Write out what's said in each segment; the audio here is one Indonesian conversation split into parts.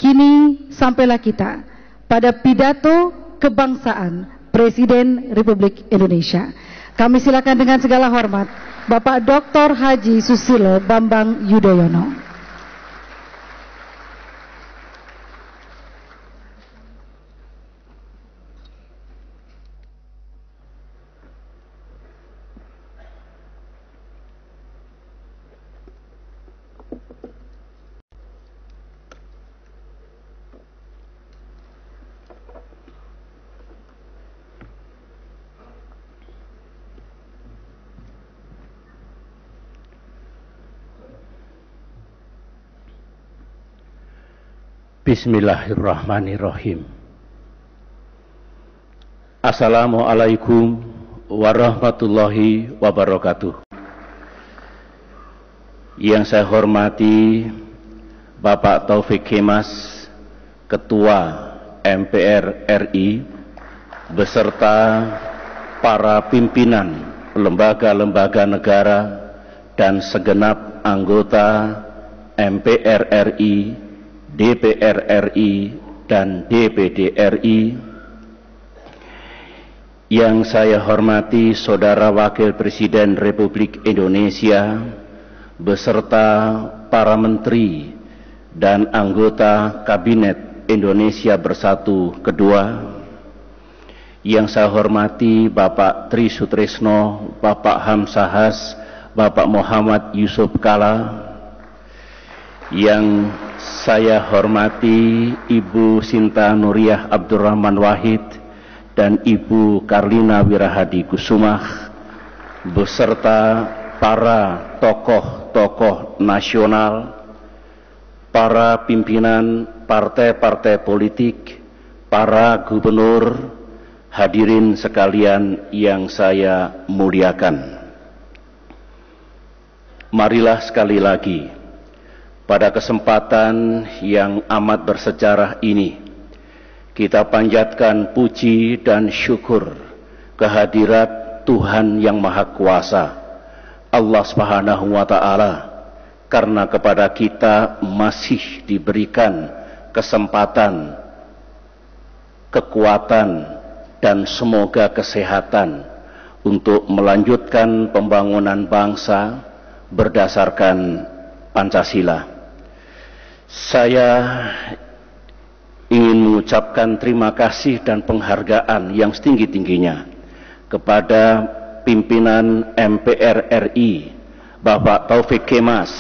Kini sampailah kita pada pidato kebangsaan Presiden Republik Indonesia. Kami silakan dengan segala hormat Bapak Dr. Haji Susilo Bambang Yudhoyono. Bismillahirrahmanirrahim. Assalamualaikum warahmatullahi wabarakatuh. Yang saya hormati Bapak Taufik Kemas, Ketua MPR RI, beserta para pimpinan lembaga-lembaga negara dan segenap anggota MPR RI, DPR RI, dan DPD RI. Yang saya hormati Saudara Wakil Presiden Republik Indonesia beserta para menteri dan anggota Kabinet Indonesia Bersatu Kedua. Yang saya hormati Bapak Tri Sutrisno, Bapak Hamsahas, Bapak Muhammad Yusuf Kala. Yang saya hormati Ibu Sinta Nuriyah Abdurrahman Wahid dan Ibu Karlina Wirahadi Kusumah beserta para tokoh-tokoh nasional, para pimpinan partai-partai politik, para gubernur, hadirin sekalian yang saya muliakan. Marilah sekali lagi pada kesempatan yang amat bersejarah ini, kita panjatkan puji dan syukur kehadirat Tuhan yang Maha Kuasa, Allah Subhanahu wa Ta'ala, karena kepada kita masih diberikan kesempatan, kekuatan, dan semoga kesehatan untuk melanjutkan pembangunan bangsa berdasarkan Pancasila. Saya ingin mengucapkan terima kasih dan penghargaan yang setinggi-tingginya kepada pimpinan MPR RI, Bapak Taufik Kemas,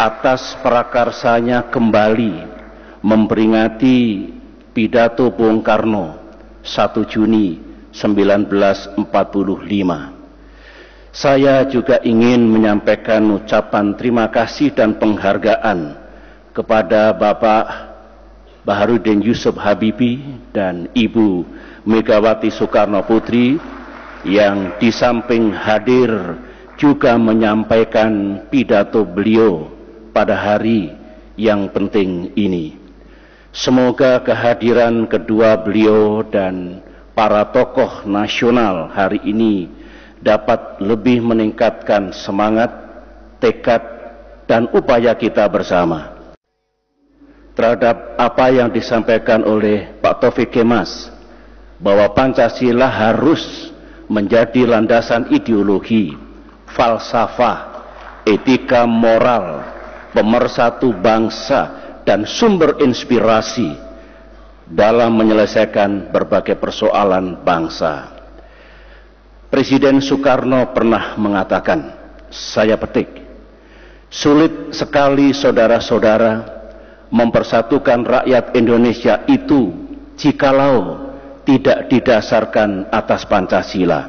atas prakarsanya kembali memperingati pidato Bung Karno 1 Juni 1945. Saya juga ingin menyampaikan ucapan terima kasih dan penghargaan kepada Bapak Baharudin Yusuf Habibie dan Ibu Megawati Soekarno Putri yang di samping hadir juga menyampaikan pidato beliau pada hari yang penting ini. Semoga kehadiran kedua beliau dan para tokoh nasional hari ini dapat lebih meningkatkan semangat, tekad, dan upaya kita bersama terhadap apa yang disampaikan oleh Pak Taufik Kemas, bahwa Pancasila harus menjadi landasan ideologi, falsafah, etika moral, pemersatu bangsa, dan sumber inspirasi dalam menyelesaikan berbagai persoalan bangsa. Presiden Soekarno pernah mengatakan, saya petik, sulit sekali saudara-saudara mempersatukan rakyat Indonesia itu jikalau tidak didasarkan atas Pancasila.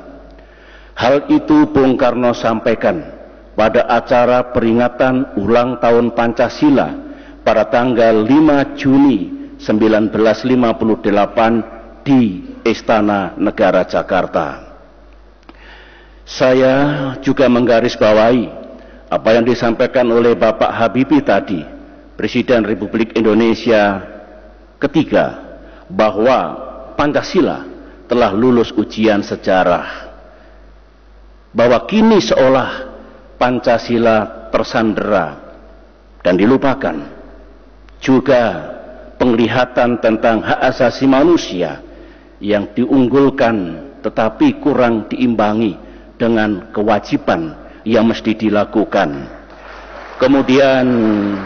Hal itu Bung Karno sampaikan pada acara peringatan ulang tahun Pancasila pada tanggal 5 Juni 1958 di Istana Negara Jakarta. Saya juga menggarisbawahi apa yang disampaikan oleh Bapak Habibie tadi, Presiden Republik Indonesia ketiga, bahwa Pancasila telah lulus ujian sejarah, bahwa kini seolah Pancasila tersandera dan dilupakan. juga penglihatan tentang hak asasi manusia yang diunggulkan tetapi kurang diimbangi dengan kewajiban yang mesti dilakukan. Kemudian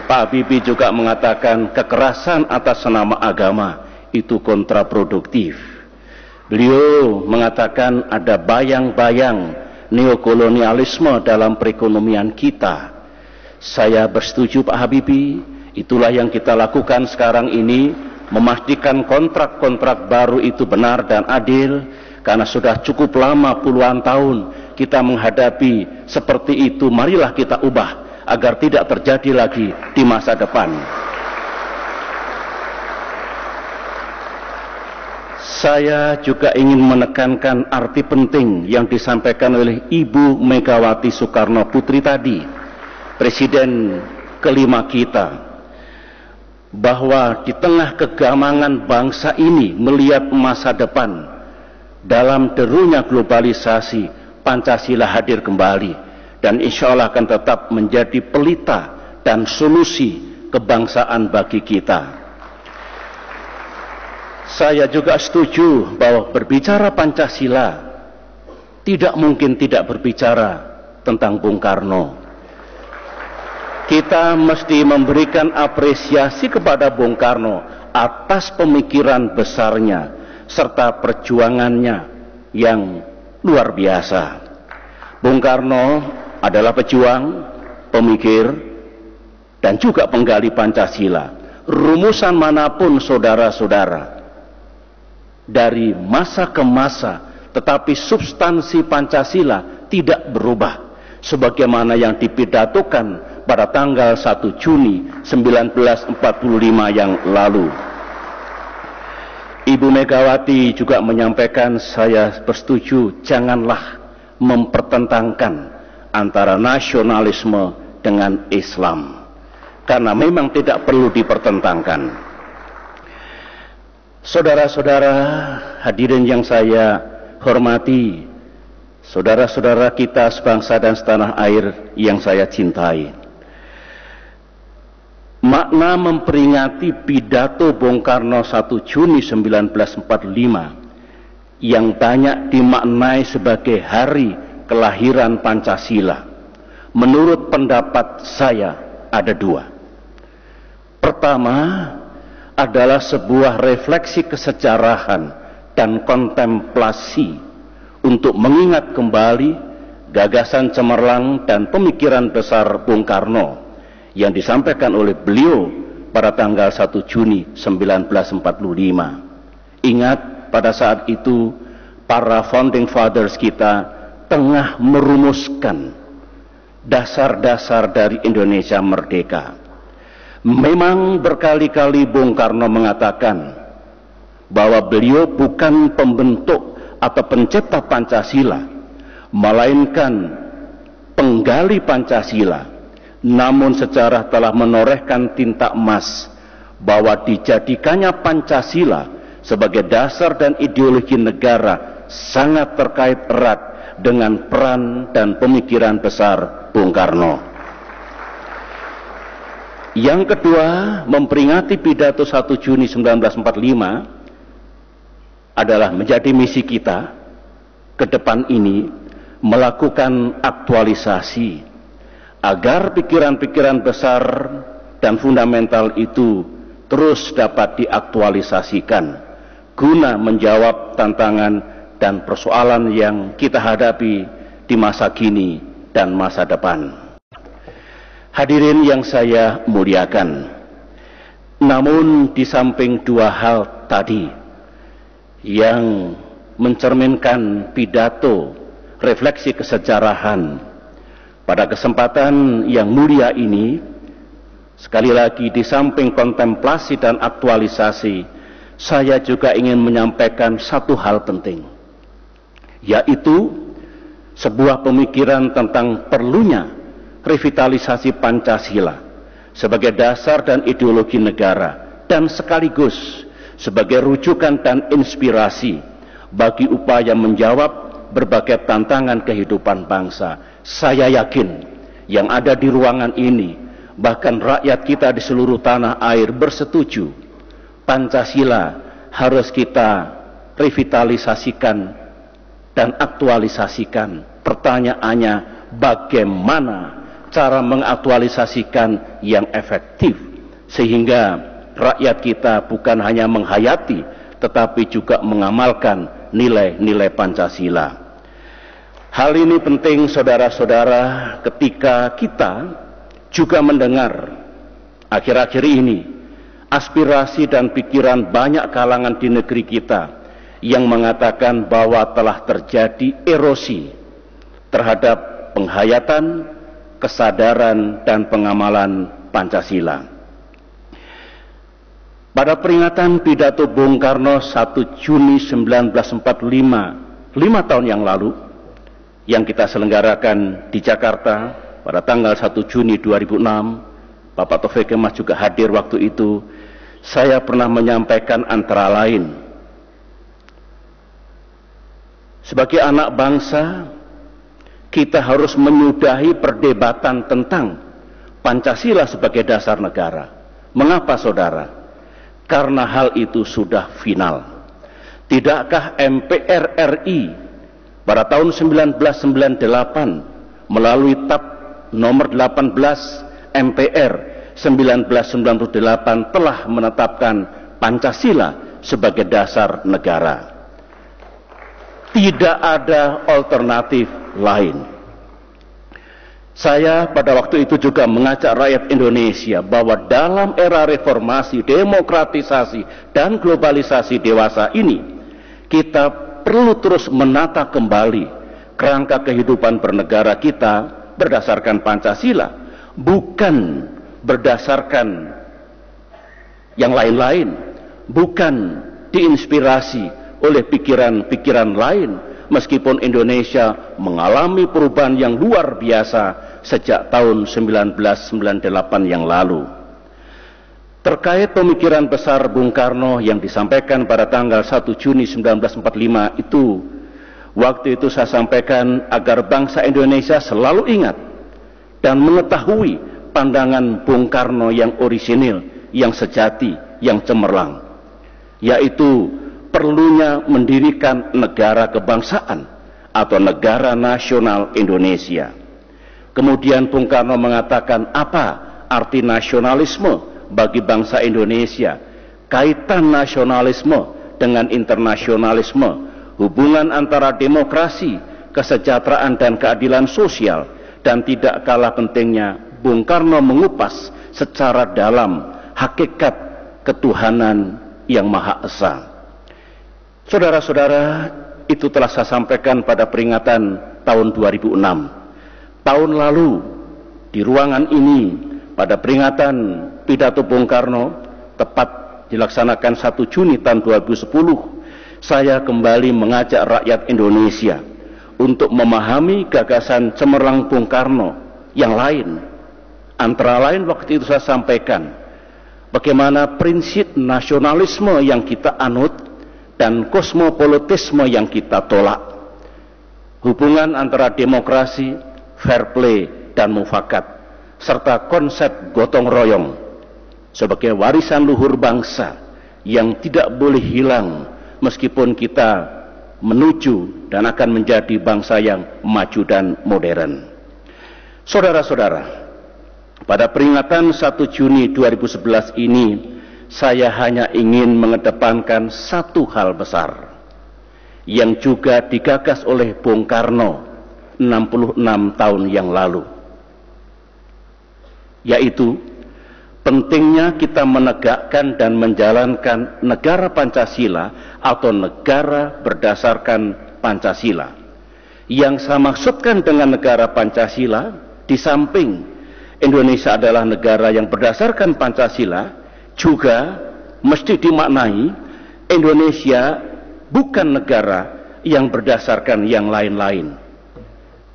Pak Habibie juga mengatakan kekerasan atas nama agama itu kontraproduktif. Beliau mengatakan ada bayang-bayang neokolonialisme dalam perekonomian kita. Saya bersetuju Pak Habibie, itulah yang kita lakukan sekarang ini, memastikan kontrak-kontrak baru itu benar dan adil, karena sudah cukup lama puluhan tahun kita menghadapi seperti itu. Marilah kita ubah agar tidak terjadi lagi di masa depan. Saya juga ingin menekankan arti penting yang disampaikan oleh Ibu Megawati Soekarno Putri tadi, Presiden kelima kita, bahwa di tengah kegamangan bangsa ini melihat masa depan, dalam derunya globalisasi, Pancasila hadir kembali dan insya Allah akan tetap menjadi pelita dan solusi kebangsaan bagi kita. Saya juga setuju bahwa berbicara Pancasila tidak mungkin tidak berbicara tentang Bung Karno. Kita mesti memberikan apresiasi kepada Bung Karno atas pemikiran besarnya serta perjuangannya yang luar biasa. Bung Karno adalah pejuang, pemikir, dan juga penggali Pancasila. Rumusan manapun saudara-saudara, dari masa ke masa, tetapi substansi Pancasila tidak berubah sebagaimana yang dipidatokan pada tanggal 1 Juni 1945 yang lalu. Ibu Megawati juga menyampaikan, saya bersetuju, janganlah mempertentangkan antara nasionalisme dengan Islam, karena memang tidak perlu dipertentangkan. Saudara-saudara hadirin yang saya hormati, saudara-saudara kita sebangsa dan setanah air yang saya cintai, makna memperingati pidato Bung Karno 1 Juni 1945 yang banyak dimaknai sebagai hari kelahiran Pancasila, menurut pendapat saya ada dua. Pertama adalah sebuah refleksi kesejarahan dan kontemplasi untuk mengingat kembali gagasan cemerlang dan pemikiran besar Bung Karno yang disampaikan oleh beliau pada tanggal 1 Juni 1945. Ingat, pada saat itu para founding fathers kita tengah merumuskan dasar-dasar dari Indonesia merdeka. Memang berkali-kali Bung Karno mengatakan bahwa beliau bukan pembentuk atau pencipta Pancasila, melainkan penggali Pancasila. Namun sejarah telah menorehkan tinta emas bahwa dijadikannya Pancasila sebagai dasar dan ideologi negara sangat terkait erat dengan peran dan pemikiran besar Bung Karno. Yang kedua, memperingati pidato 1 Juni 1945 adalah menjadi misi kita ke depan ini, melakukan aktualisasi agar pikiran-pikiran besar dan fundamental itu terus dapat diaktualisasikan guna menjawab tantangan dan persoalan yang kita hadapi di masa kini dan masa depan. Hadirin yang saya muliakan, namun di samping dua hal tadi yang mencerminkan pidato refleksi kesejarahan pada kesempatan yang mulia ini, sekali lagi di samping kontemplasi dan aktualisasi, saya juga ingin menyampaikan satu hal penting, yaitu sebuah pemikiran tentang perlunya revitalisasi Pancasila sebagai dasar dan ideologi negara dan sekaligus sebagai rujukan dan inspirasi bagi upaya menjawab berbagai tantangan kehidupan bangsa. Saya yakin yang ada di ruangan ini bahkan rakyat kita di seluruh tanah air bersetuju Pancasila harus kita revitalisasikan dan aktualisasikan. Pertanyaannya, bagaimana cara mengaktualisasikan yang efektif sehingga rakyat kita bukan hanya menghayati tetapi juga mengamalkan nilai-nilai Pancasila. Hal ini penting saudara-saudara ketika kita juga mendengar akhir-akhir ini aspirasi dan pikiran banyak kalangan di negeri kita yang mengatakan bahwa telah terjadi erosi terhadap penghayatan, kesadaran, dan pengamalan Pancasila. Pada peringatan pidato Bung Karno 1 Juni 1945, 5 tahun yang lalu, yang kita selenggarakan di Jakarta pada tanggal 1 Juni 2006, Bapak Taufik Kemas juga hadir waktu itu, saya pernah menyampaikan antara lain, sebagai anak bangsa, kita harus menyudahi perdebatan tentang Pancasila sebagai dasar negara. Mengapa saudara? Karena hal itu sudah final. Tidakkah MPR RI pada tahun 1998 melalui TAP nomor 18 MPR 1998 telah menetapkan Pancasila sebagai dasar negara? Tidak ada alternatif lain. Saya pada waktu itu juga mengajak rakyat Indonesia bahwa dalam era reformasi, demokratisasi, dan globalisasi dewasa ini, kita perlu terus menata kembali kerangka kehidupan bernegara kita berdasarkan Pancasila, bukan berdasarkan yang lain-lain, bukan diinspirasi oleh pikiran-pikiran lain, meskipun Indonesia mengalami perubahan yang luar biasa sejak tahun 1998 yang lalu. Terkait pemikiran besar Bung Karno yang disampaikan pada tanggal 1 Juni 1945 itu, waktu itu saya sampaikan agar bangsa Indonesia selalu ingat dan mengetahui pandangan Bung Karno yang orisinil, yang sejati, yang cemerlang, yaitu perlunya mendirikan negara kebangsaan atau negara nasional Indonesia. Kemudian Bung Karno mengatakan apa arti nasionalisme bagi bangsa Indonesia, kaitan nasionalisme dengan internasionalisme, hubungan antara demokrasi, kesejahteraan dan keadilan sosial, dan tidak kalah pentingnya Bung Karno mengupas secara dalam hakikat ketuhanan yang Maha Esa. Saudara-saudara, itu telah saya sampaikan pada peringatan tahun 2006. Tahun lalu, di ruangan ini, pada peringatan pidato Bung Karno, tepat dilaksanakan 1 Juni tahun 2010, saya kembali mengajak rakyat Indonesia untuk memahami gagasan cemerlang Bung Karno yang lain. Antara lain waktu itu saya sampaikan, bagaimana prinsip nasionalisme yang kita anut, dan kosmopolitisme yang kita tolak. Hubungan antara demokrasi, fair play, dan mufakat, serta konsep gotong royong sebagai warisan luhur bangsa yang tidak boleh hilang meskipun kita menuju dan akan menjadi bangsa yang maju dan modern. Saudara-saudara, pada peringatan 1 Juni 2011 ini, saya hanya ingin mengedepankan satu hal besar yang juga digagas oleh Bung Karno 66 tahun yang lalu, yaitu pentingnya kita menegakkan dan menjalankan negara Pancasila atau negara berdasarkan Pancasila. Yang saya maksudkan dengan negara Pancasila, di samping Indonesia adalah negara yang berdasarkan Pancasila, juga mesti dimaknai Indonesia bukan negara yang berdasarkan yang lain-lain.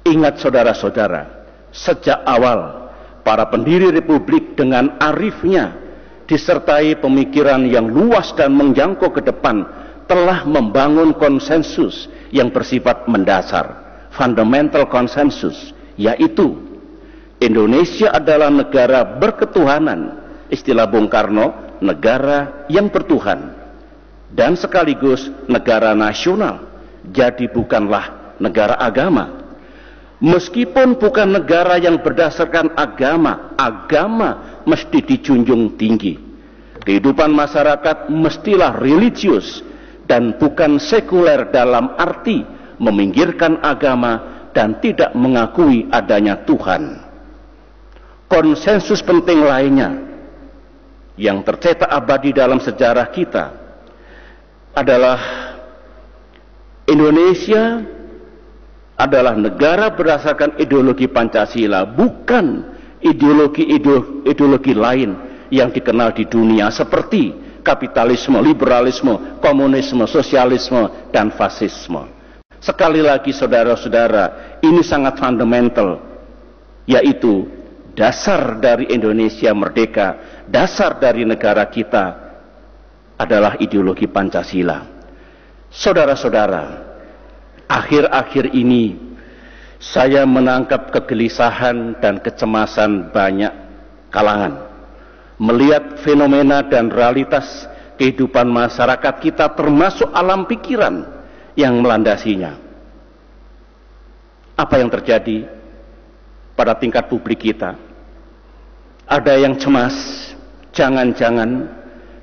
Ingat saudara-saudara, sejak awal para pendiri Republik dengan arifnya disertai pemikiran yang luas dan menjangkau ke depan telah membangun konsensus yang bersifat mendasar, fundamental konsensus, yaitu Indonesia adalah negara berketuhanan, istilah Bung Karno, negara yang bertuhan, dan sekaligus negara nasional, jadi bukanlah negara agama. Meskipun bukan negara yang berdasarkan agama, agama mesti dijunjung tinggi. Kehidupan masyarakat mestilah religius dan bukan sekuler dalam arti meminggirkan agama dan tidak mengakui adanya Tuhan. Konsensus penting lainnya yang tercetak abadi dalam sejarah kita adalah Indonesia adalah negara berdasarkan ideologi Pancasila, bukan ideologi lain yang dikenal di dunia seperti kapitalisme, liberalisme, komunisme, sosialisme, dan fasisme. Sekali lagi saudara-saudara, ini sangat fundamental, yaitu dasar dari Indonesia merdeka, dasar dari negara kita adalah ideologi Pancasila. Saudara-saudara, akhir-akhir ini saya menangkap kegelisahan dan kecemasan banyak kalangan melihat fenomena dan realitas kehidupan masyarakat kita, termasuk alam pikiran yang melandasinya. Apa yang terjadi pada tingkat publik kita? Ada yang cemas, jangan-jangan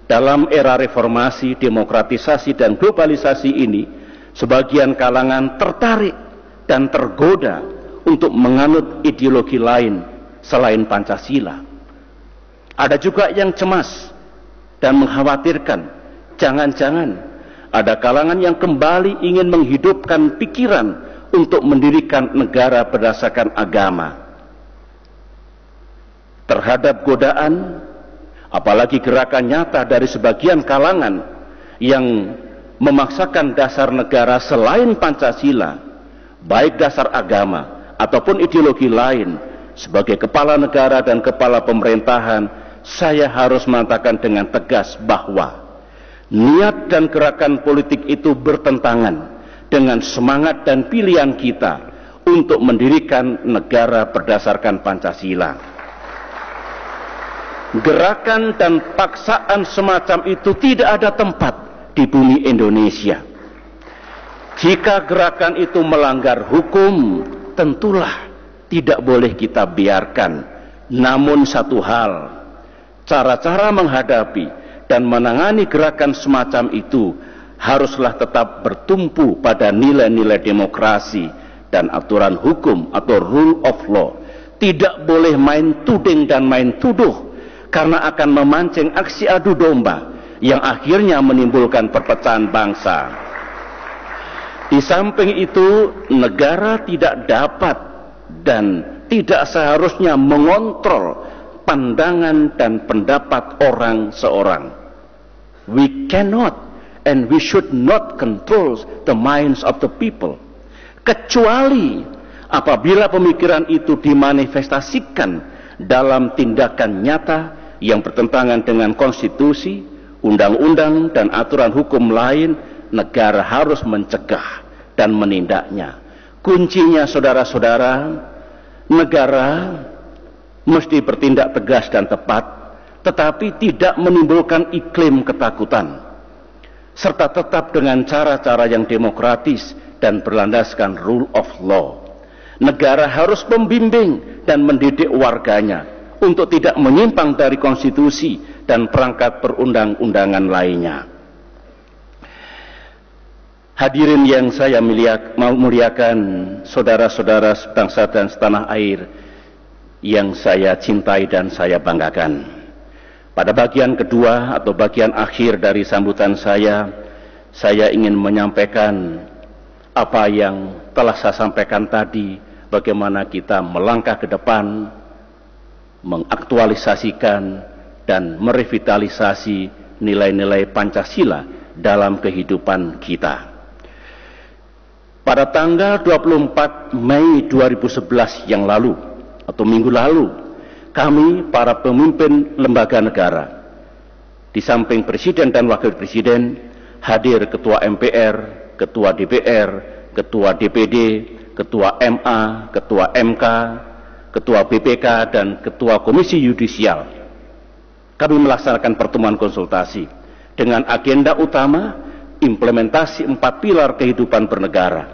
dalam era reformasi, demokratisasi, dan globalisasi ini sebagian kalangan tertarik dan tergoda untuk menganut ideologi lain selain Pancasila. Ada juga yang cemas dan mengkhawatirkan, jangan-jangan ada kalangan yang kembali ingin menghidupkan pikiran untuk mendirikan negara berdasarkan agama. Terhadap godaan, apalagi gerakan nyata dari sebagian kalangan yang memaksakan dasar negara selain Pancasila, baik dasar agama ataupun ideologi lain, sebagai kepala negara dan kepala pemerintahan, saya harus mengatakan dengan tegas bahwa niat dan gerakan politik itu bertentangan dengan semangat dan pilihan kita untuk mendirikan negara berdasarkan Pancasila. Gerakan dan paksaan semacam itu tidak ada tempat di bumi Indonesia. Jika gerakan itu melanggar hukum, tentulah tidak boleh kita biarkan. Namun satu hal, cara-cara menghadapi dan menangani gerakan semacam itu haruslah tetap bertumpu pada nilai-nilai demokrasi dan aturan hukum atau rule of law. Tidak boleh main tuding dan main tuduh, karena akan memancing aksi adu domba yang akhirnya menimbulkan perpecahan bangsa. Di samping itu, negara tidak dapat dan tidak seharusnya mengontrol pandangan dan pendapat orang seorang. We cannot and we should not control the minds of the people, kecuali apabila pemikiran itu dimanifestasikan dalam tindakan nyata yang bertentangan dengan konstitusi, undang-undang, dan aturan hukum lain. Negara harus mencegah dan menindaknya. Kuncinya saudara-saudara, negara mesti bertindak tegas dan tepat, tetapi tidak menimbulkan iklim ketakutan, serta tetap dengan cara-cara yang demokratis dan berlandaskan rule of law. Negara harus membimbing dan mendidik warganya untuk tidak menyimpang dari konstitusi dan perangkat perundang-undangan lainnya. Hadirin yang saya muliakan, saudara-saudara sebangsa dan setanah air yang saya cintai dan saya banggakan. Pada bagian kedua atau bagian akhir dari sambutan saya ingin menyampaikan apa yang telah saya sampaikan tadi, bagaimana kita melangkah ke depan, mengaktualisasikan dan merevitalisasi nilai-nilai Pancasila dalam kehidupan kita. Pada tanggal 24 Mei 2011 yang lalu, atau minggu lalu, kami para pemimpin lembaga negara, di samping Presiden dan Wakil Presiden, hadir Ketua MPR, Ketua DPR, Ketua DPD, Ketua MA, Ketua MK, Ketua BPK dan Ketua Komisi Yudisial, kami melaksanakan pertemuan konsultasi dengan agenda utama implementasi 4 pilar kehidupan bernegara: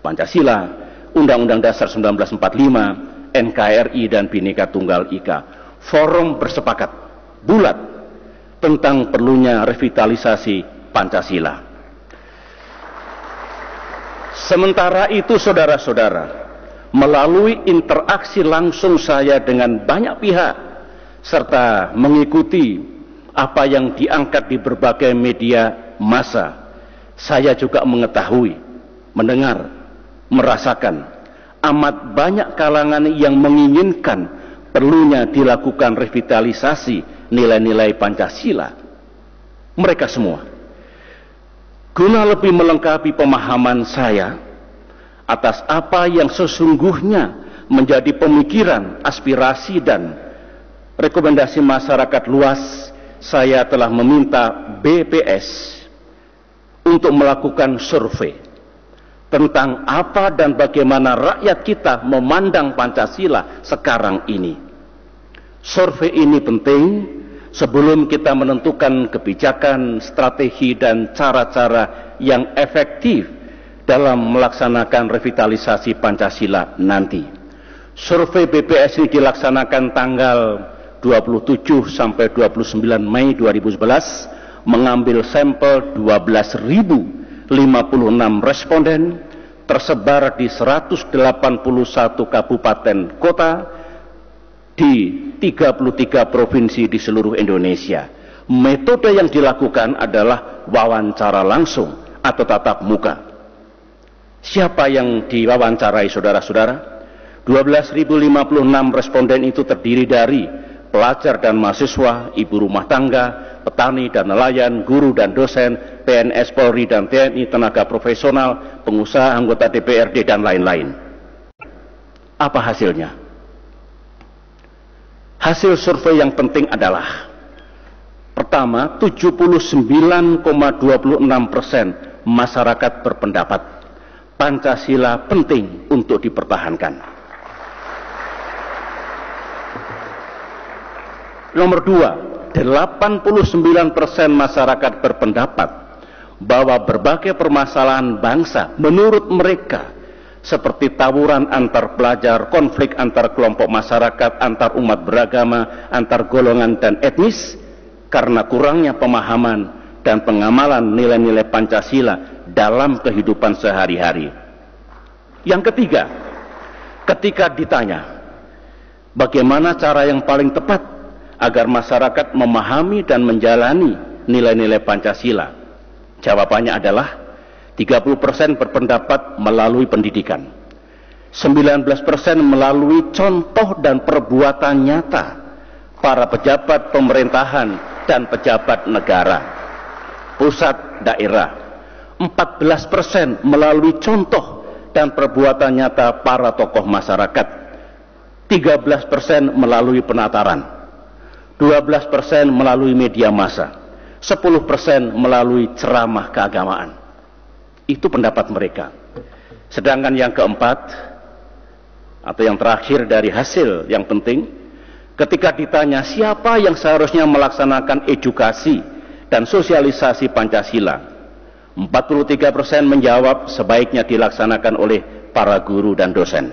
Pancasila, Undang-Undang Dasar 1945, NKRI, dan Bhinneka Tunggal Ika. Forum bersepakat bulat tentang perlunya revitalisasi Pancasila. Sementara itu, saudara-saudara, melalui interaksi langsung saya dengan banyak pihak serta mengikuti apa yang diangkat di berbagai media massa, saya juga mengetahui, mendengar, merasakan amat banyak kalangan yang menginginkan perlunya dilakukan revitalisasi nilai-nilai Pancasila. Mereka semua, guna lebih melengkapi pemahaman saya atas apa yang sesungguhnya menjadi pemikiran, aspirasi, dan rekomendasi masyarakat luas, saya telah meminta BPS untuk melakukan survei tentang apa dan bagaimana rakyat kita memandang Pancasila sekarang ini. Survei ini penting sebelum kita menentukan kebijakan, strategi, dan cara-cara yang efektif dalam melaksanakan revitalisasi Pancasila nanti. Survei BPS ini dilaksanakan tanggal 27 sampai 29 Mei 2011, mengambil sampel 12.056 responden tersebar di 181 kabupaten kota di 33 provinsi di seluruh Indonesia. Metode yang dilakukan adalah wawancara langsung atau tatap muka. Siapa yang diwawancarai, saudara-saudara? 12.056 responden itu terdiri dari pelajar dan mahasiswa, ibu rumah tangga, petani dan nelayan, guru dan dosen, PNS, Polri dan TNI, tenaga profesional, pengusaha, anggota DPRD, dan lain-lain. Apa hasilnya? Hasil survei yang penting adalah: pertama, 79,26% masyarakat berpendapat Pancasila penting untuk dipertahankan. Nomor 2, 89% masyarakat berpendapat bahwa berbagai permasalahan bangsa menurut mereka, seperti tawuran antar pelajar, konflik antar kelompok masyarakat, antar umat beragama, antar golongan dan etnis, karena kurangnya pemahaman dan pengamalan nilai-nilai Pancasila dalam kehidupan sehari-hari. Yang ketiga, ketika ditanya bagaimana cara yang paling tepat agar masyarakat memahami dan menjalani nilai-nilai Pancasila, jawabannya adalah 30% berpendapat melalui pendidikan, 19% melalui contoh dan perbuatan nyata para pejabat pemerintahan dan pejabat negara, pusat, daerah, 14% melalui contoh dan perbuatan nyata para tokoh masyarakat, 13% melalui penataran, 12% melalui media massa, 10% melalui ceramah keagamaan. Itu pendapat mereka. Sedangkan yang keempat, atau yang terakhir dari hasil yang penting, ketika ditanya siapa yang seharusnya melaksanakan edukasi dan sosialisasi Pancasila, 43% menjawab sebaiknya dilaksanakan oleh para guru dan dosen,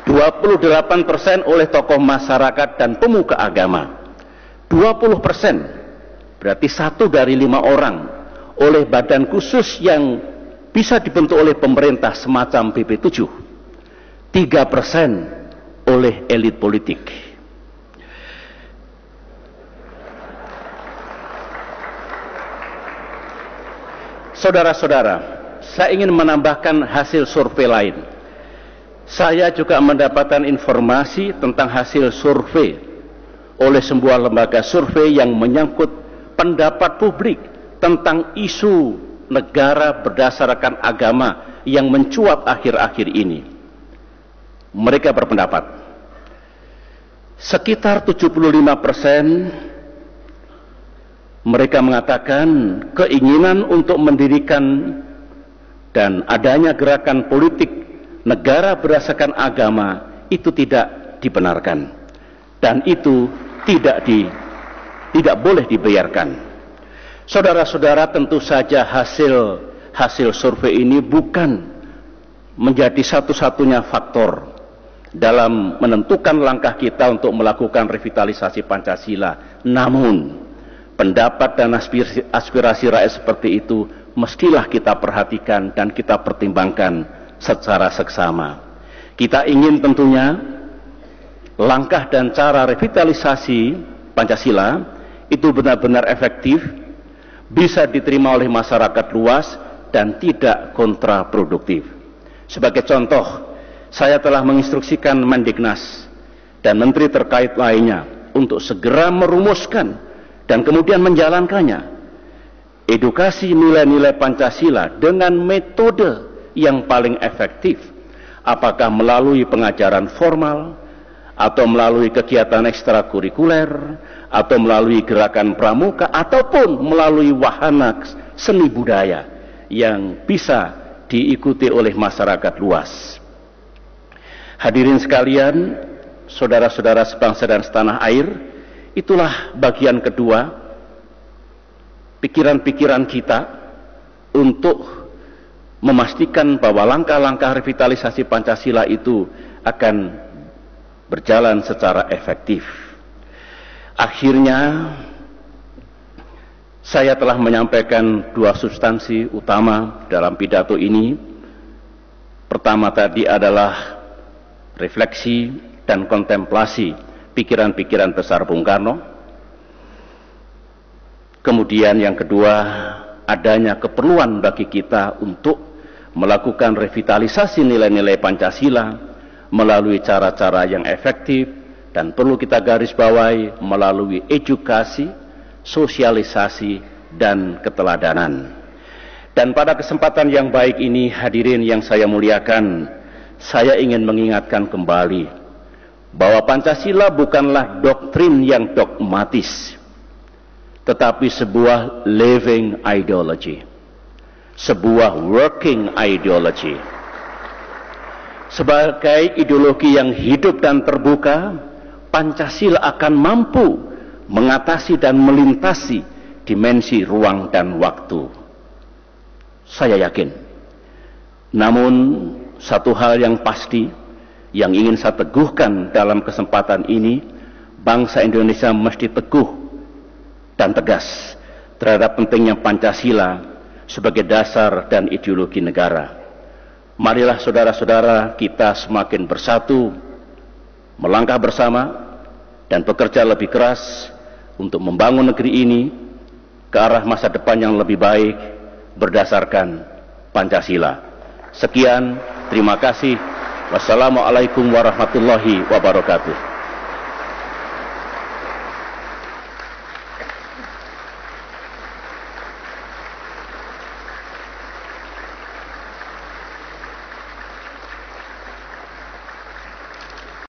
28% oleh tokoh masyarakat dan pemuka agama, 20%, berarti 1 dari 5 orang, oleh badan khusus yang bisa dibentuk oleh pemerintah semacam BP7, 3% oleh elit politik. Saudara-saudara, saya ingin menambahkan hasil survei lain. Saya juga mendapatkan informasi tentang hasil survei oleh sebuah lembaga survei yang menyangkut pendapat publik tentang isu negara berdasarkan agama yang mencuat akhir-akhir ini. Mereka berpendapat sekitar 75% mereka mengatakan keinginan untuk mendirikan dan adanya gerakan politik negara berdasarkan agama itu tidak dibenarkan, dan itu tidak boleh dibiarkan. Saudara-saudara, tentu saja hasil survei ini bukan menjadi satu-satunya faktor dalam menentukan langkah kita untuk melakukan revitalisasi Pancasila. Namun, pendapat dan aspirasi rakyat seperti itu mestilah kita perhatikan dan kita pertimbangkan secara seksama. Kita ingin tentunya langkah dan cara revitalisasi Pancasila itu benar-benar efektif, bisa diterima oleh masyarakat luas, dan tidak kontraproduktif. Sebagai contoh, saya telah menginstruksikan Mendiknas dan menteri terkait lainnya untuk segera merumuskan dan kemudian menjalankannya edukasi nilai-nilai Pancasila dengan metode yang paling efektif, apakah melalui pengajaran formal, atau melalui kegiatan ekstrakurikuler, atau melalui gerakan pramuka, ataupun melalui wahana seni budaya yang bisa diikuti oleh masyarakat luas. Hadirin sekalian, saudara-saudara sebangsa dan setanah air, itulah bagian kedua pikiran-pikiran kita untuk memastikan bahwa langkah-langkah revitalisasi Pancasila itu akan berjalan secara efektif. Akhirnya, saya telah menyampaikan dua substansi utama dalam pidato ini. Pertama tadi adalah refleksi dan kontemplasi pikiran-pikiran besar Bung Karno. Kemudian yang kedua, adanya keperluan bagi kita untuk melakukan revitalisasi nilai-nilai Pancasila melalui cara-cara yang efektif, dan perlu kita garis bawahi melalui edukasi, sosialisasi, dan keteladanan. Dan pada kesempatan yang baik ini, hadirin yang saya muliakan, saya ingin mengingatkan kembali bahwa Pancasila bukanlah doktrin yang dogmatis, tetapi sebuah living ideology, sebuah working ideology. Sebagai ideologi yang hidup dan terbuka, Pancasila akan mampu mengatasi dan melintasi dimensi ruang dan waktu. Saya yakin. Namun, satu hal yang pasti yang ingin saya teguhkan dalam kesempatan ini, bangsa Indonesia mesti teguh dan tegas terhadap pentingnya Pancasila sebagai dasar dan ideologi negara. Marilah saudara-saudara kita semakin bersatu, melangkah bersama, dan bekerja lebih keras untuk membangun negeri ini ke arah masa depan yang lebih baik berdasarkan Pancasila. Sekian, terima kasih. Wassalamualaikum warahmatullahi wabarakatuh.